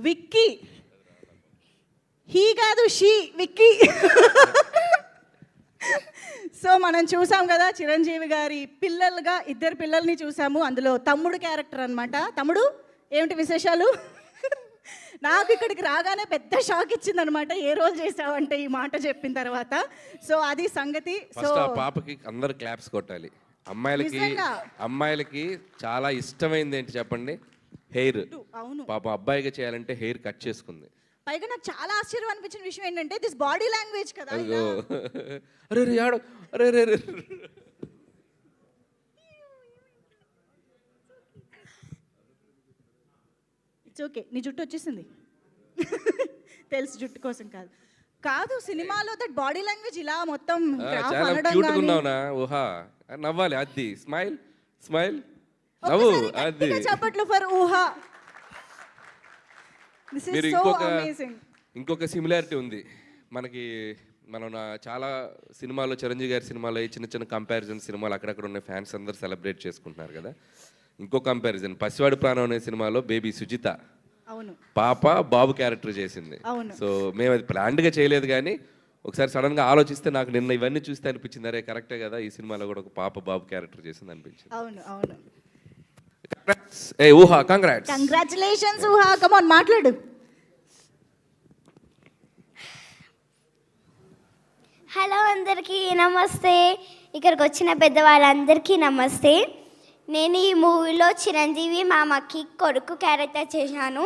Vicky. He కాదు, she, Vicky. So మనం చూసాం కదా చిరంజీవి గారి పిల్లలుగా ఇద్దరు పిల్లల్ని చూసాము. అందులో తమ్ముడు క్యారెక్టర్ అనమాట. తమ్ముడు ఏమిటి విశేషాలు? నాకు ఇక్కడికి రాగానే పెద్ద షాక్ ఇచ్చిందనమాట. ఏ రోల్ చేసావంటే ఈ మాట చెప్పిన తర్వాత. సో అది సంగతి. సో పాపకి అందరు క్లాప్స్ కొట్టాలి. అమ్మాయిలకి చాలా ఇష్టమైంది ఏంటి చెప్పండి? హెయిర్. అవును, పాప అబ్బాయిగా చేయాలంటే హెయిర్ కట్ చేసుకుంది. పైగా నాకు చాలా ఆశ్చర్యం అనిపించిన విషయం ఏంటంటే దిస్ బాడీ లాంగ్వేజ్ కదా. అరే రే ఆడు, అరే రే రే. ఇట్స్ ఓకే, నీ జుట్టు వచ్చేసింది. తెలుసు, జుట్టు కోసం కాదు. కాదు, సినిమాలో దట్ బాడీ లాంగ్వేజ్ ఇలా మొత్తం ఊహా నవ్వాలి. అది స్మైల్ స్మైల్ నవ్వు. అది చప్పట్లు ఫర్ ఊహా. మీరు ఇంకొక సిమిలారిటీ ఉంది మనకి. మనం చాలా సినిమాలో చిరంజీవి గారి సినిమాలో చిన్న చిన్న కంపారిజన్ సినిమాలు అక్కడక్కడ ఉన్న ఫ్యాన్స్ అందరు సెలబ్రేట్ చేసుకుంటున్నారు కదా. ఇంకో కంపారిజన్ పసివాడి ప్రాణం అనే సినిమాలో బేబీ సుజిత పాప బాబు క్యారెక్టర్ చేసింది. సో మేము అది ప్లాన్డ్గా చేయలేదు, కానీ ఒకసారి సడన్గా ఆలోచిస్తే నాకు నిన్న ఇవన్నీ చూస్తే అనిపించింది, అరే కరెక్టే కదా, ఈ సినిమాలో కూడా ఒక పాప బాబు క్యారెక్టర్ చేసింది అనిపించింది. ఊహా, కంగ్రాచులేషన్స్ ఊహా. కమ్ ఆన్, మాట్లాడు. హలో, అందరికీ నమస్తే. ఇక్కడికి వచ్చిన పెద్దవాళ్ళందరికీ నమస్తే. నేను ఈ మూవీలో చిరంజీవి మామకి కొడుకు క్యారెక్టర్ చేశాను.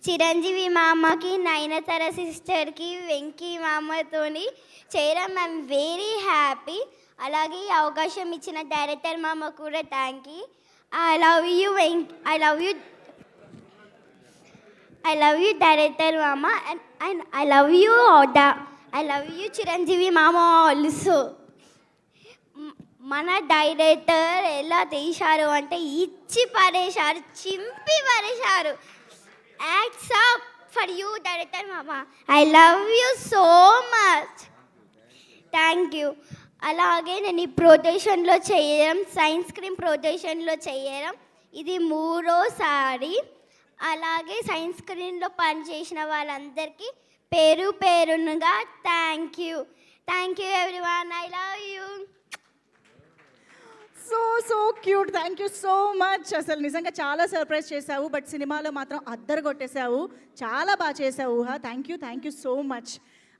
చిరంజీవి మామకి నయనతార సిస్టర్కి వెంకీ మామతోని చేయడం ఐఎమ్ వెరీ హ్యాపీ. అలాగే ఈ అవకాశం ఇచ్చిన డైరెక్టర్ మామ కూడా thank you. I love you director mama, and I love you Oda. I love you Chiranjeevi mama also. మన డైరెక్టర్ ఎలా తీశారు అంటే ఇచ్చి పడేశారు, చింపి పడేశారు. Hats off for you director మామా. I love you so much, thank you. అలాగే నేను ఈ ప్రొటేషన్లో చేయడం, సైన్స్ క్రీమ్ ప్రొటేషన్లో చేయడం ఇది 3వ సారి. అలాగే సైన్స్ క్రీమ్లో పనిచేసిన వాళ్ళందరికీ పేరు పేరునుగా thank you everyone. I love you. So cute, thank you so much. అసలు నిజంగా చాలా సర్ప్రైజ్ చేసావు, బట్ సినిమాలో మాత్రం అద్దరు కొట్టేశావు. చాలా బాగా చేసావు ఊహ. Thank you so much.